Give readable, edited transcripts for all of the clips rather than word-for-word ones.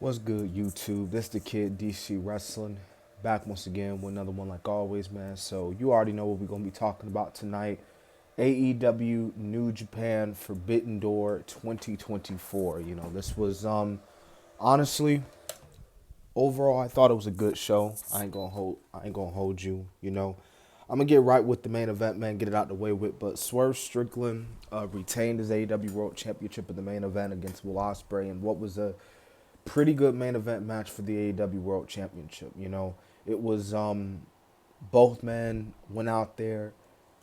What's good, YouTube? This the kid DC Wrestling, back once again with another one like always, man. So you already know what we're gonna be talking about tonight. AEW New Japan Forbidden Door 2024. This was honestly overall I thought it was a good show. I ain't gonna hold you. I'm gonna get right with the main event, man. Get it out the way with. But Swerve Strickland retained his AEW World Championship in the main event against Will Ospreay, and what was a pretty good main event match for the AEW World Championship. It was both men went out there,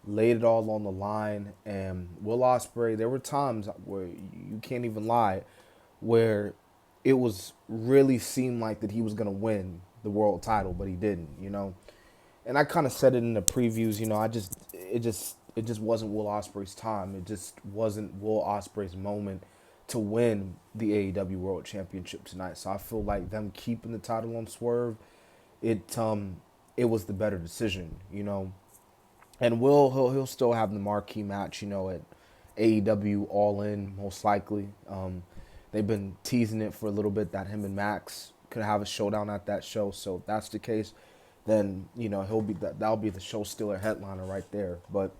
laid it all on the line, and Will Ospreay. There were times where you can't even lie, where it was really seemed like that he was gonna win the world title, but he didn't. And I kind of said it in the previews. It just wasn't Will Ospreay's time. It just wasn't Will Ospreay's moment to win the AEW World Championship tonight. So I feel like them keeping the title on Swerve, it it was the better decision. And he'll still have the marquee match, at AEW All In most likely. They've been teasing it for a little bit that him and Max could have a showdown at that show. So if that's the case, then that'll be the show stealer headliner right there. But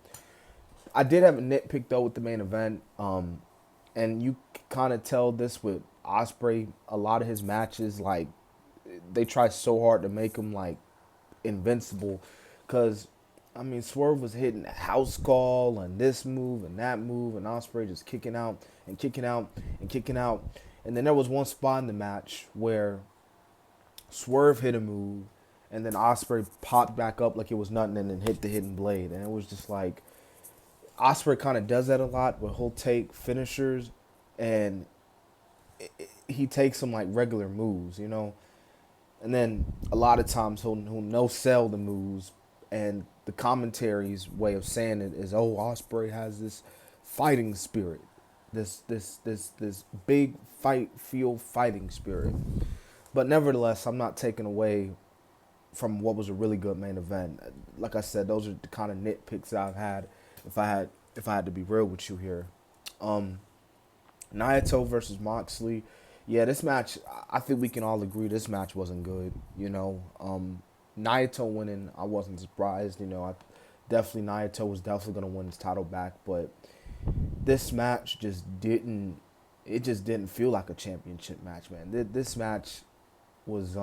I did have a nitpick though with the main event. And you kind of tell this with Ospreay. A lot of his matches, like they try so hard to make him like invincible, because I mean Swerve was hitting a house call and this move and that move, and Ospreay just kicking out and kicking out and kicking out. And then there was one spot in the match where Swerve hit a move, and then Ospreay popped back up like it was nothing, and then hit the hidden blade, and it was just like Ospreay kind of does that a lot, where he'll take finishers and he takes them like regular moves. And then a lot of times he'll no sell the moves, and the commentary's way of saying it is, oh, Ospreay has this fighting spirit, this big fighting spirit. But nevertheless, I'm not taking away from what was a really good main event. Like I said, those are the kind of nitpicks that I've had. If I had to be real with you here, Naito versus Moxley. Yeah, this match, I think we can all agree this match wasn't good. Naito winning, I wasn't surprised. Naito was definitely gonna win his title back, but this match just didn't feel like a championship match, man. This match was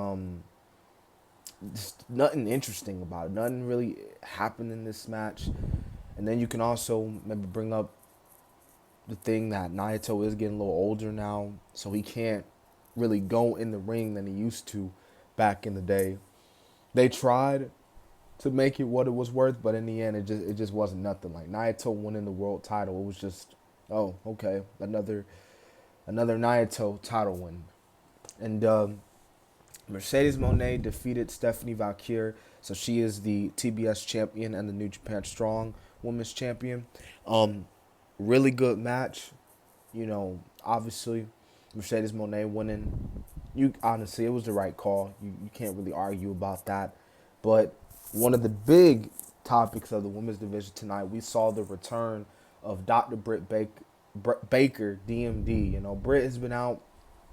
just nothing interesting about it. Nothing really happened in this match. And then you can also maybe bring up the thing that Naito is getting a little older now, so he can't really go in the ring than he used to back in the day. They tried to make it what it was worth, but in the end, it just wasn't nothing. Like Naito winning the world title, it was just, oh, okay, another Naito title win. And Mercedes Moné defeated Stephanie Valkyrie, so she is the TBS champion and the New Japan Strong Women's champion. Really good match. Obviously, Mercedes Moné winning. You honestly, it was the right call. You can't really argue about that. But one of the big topics of the women's division tonight, we saw the return of Dr. Baker, DMD. Britt has been out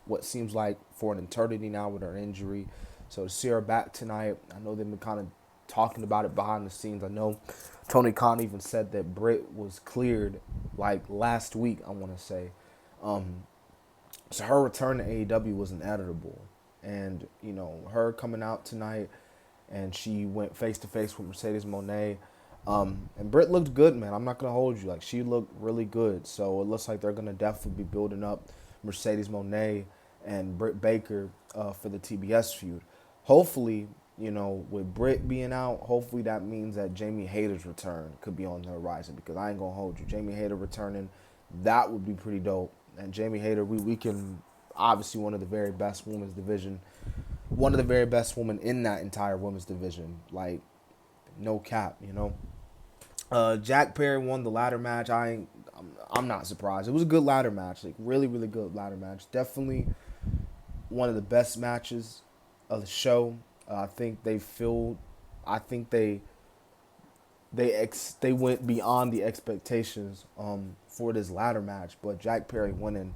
what seems like for an eternity now with her injury. So to see her back tonight, I know they've been kind of talking about it behind the scenes. I know Tony Khan even said that Britt was cleared like last week, I want to say. So her return to AEW was inevitable. And, her coming out tonight, and she went face-to-face with Mercedes Moné. And Britt looked good, man. I'm not going to hold you. Like, she looked really good. So it looks like they're going to definitely be building up Mercedes Moné and Britt Baker for the TBS feud. Hopefully, with Britt being out, hopefully that means that Jamie Hayter's return could be on the horizon, because I ain't going to hold you. Jamie Hayter returning, that would be pretty dope. And Jamie Hayter, we can, obviously one of the very best women's division, one of the very best women in that entire women's division. Like, no cap. Jack Perry won the ladder match. I'm not surprised. It was a good ladder match, like really, really good ladder match. Definitely one of the best matches of the show. I think they filled. I think they went beyond the expectations for this ladder match. But Jack Perry winning,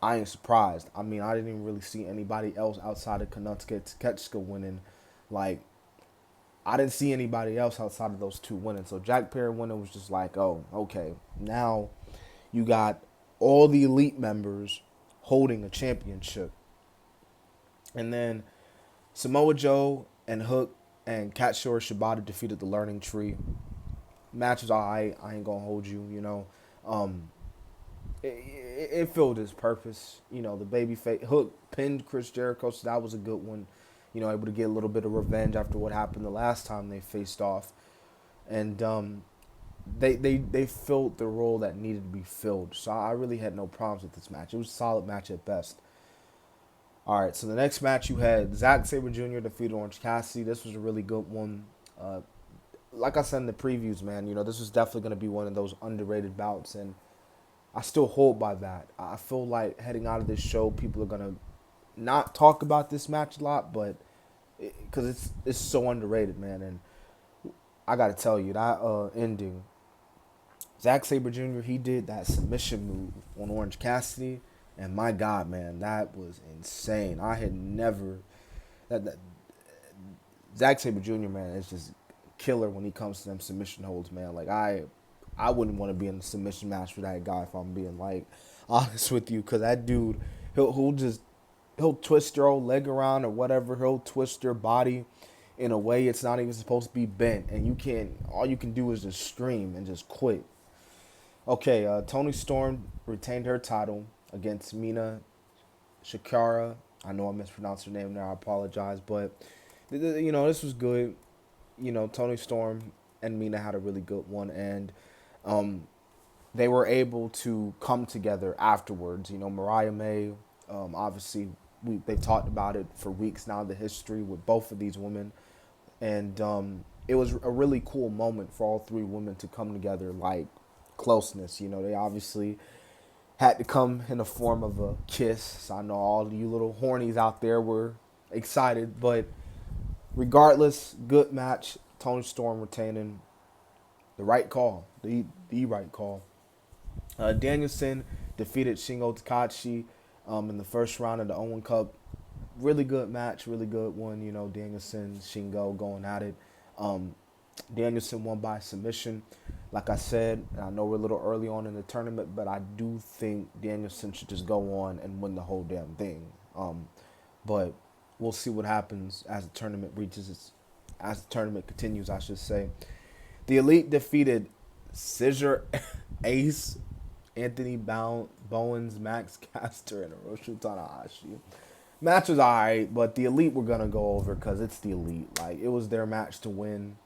I ain't surprised. I mean, I didn't even really see anybody else outside of Kanutska winning. Like, I didn't see anybody else outside of those two winning. So Jack Perry winning was just like, oh, okay. Now you got all the elite members holding a championship. And then Samoa Joe and Hook and Katsura Shibata defeated the Learning Tree. Match was alright. I ain't gonna hold you, you know. It filled its purpose. You know, the babyface Hook pinned Chris Jericho, so that was a good one. You know, able to get a little bit of revenge after what happened the last time they faced off. And they filled the role that needed to be filled. So I really had no problems with this match. It was a solid match at best. All right, so the next match you had Zack Sabre Jr. defeated Orange Cassidy. This was a really good one. Like I said in the previews, man, you know, this was definitely going to be one of those underrated bouts, and I still hold by that. I feel like heading out of this show, people are going to not talk about this match a lot, but because it's so underrated, man. And I got to tell you, that ending, Zack Sabre Jr., he did that submission move on Orange Cassidy, and my God, man, that was insane. I had never... that Zack Sabre Jr., man, is just killer when he comes to them submission holds, man. Like, I wouldn't want to be in a submission match with that guy if I'm being, like, honest with you, because that dude, he'll twist your old leg around or whatever. He'll twist your body in a way it's not even supposed to be bent, and all you can do is just scream and just quit. Okay, Toni Storm retained her title against Mina Shakara. I know I mispronounced her name there. I apologize, but you know, this was good. You know, Toni Storm and Mina had a really good one, and they were able to come together afterwards. You know, Mariah May, obviously, they've talked about it for weeks now, the history with both of these women, and it was a really cool moment for all three women to come together, like closeness. You know, they obviously had to come in the form of a kiss. So I know all you little hornies out there were excited, but regardless, good match. Toni Storm retaining. The right call. The right call. Danielson defeated Shingo Tachi in the first round of the Owen Cup. Really good match. Really good one. You know, Danielson, Shingo going at it. Danielson won by submission. Like I said, I know we're a little early on in the tournament, but I do think Danielson should just go on and win the whole damn thing. But we'll see what happens as the tournament continues, I should say. The Elite defeated Scissor Ace, Anthony Bowens, Max Caster, and Hiroshi Tanahashi. Match was alright, but the Elite were going to go over because it's the Elite. Like, it was their match to win,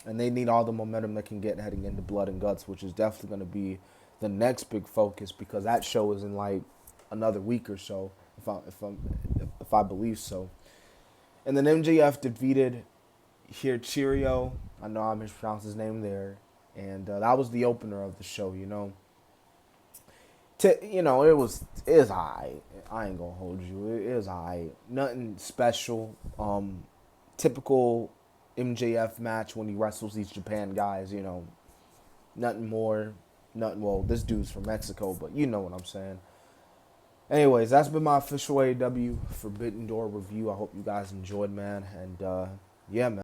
and they need all the momentum they can get heading into Blood and Guts, which is definitely going to be the next big focus because that show is in, like, another week or so, if I believe so. And then MJF defeated Cheerio. I know I mispronounced his name there. And that was the opener of the show, you know. It is alright. I ain't gonna hold you. It is alright. Nothing special. Typical MJF match when he wrestles these Japan guys, you know. Nothing more. Well, this dude's from Mexico, but you know what I'm saying. Anyways, that's been my official AEW Forbidden Door review. I hope you guys enjoyed, man. And, yeah, man.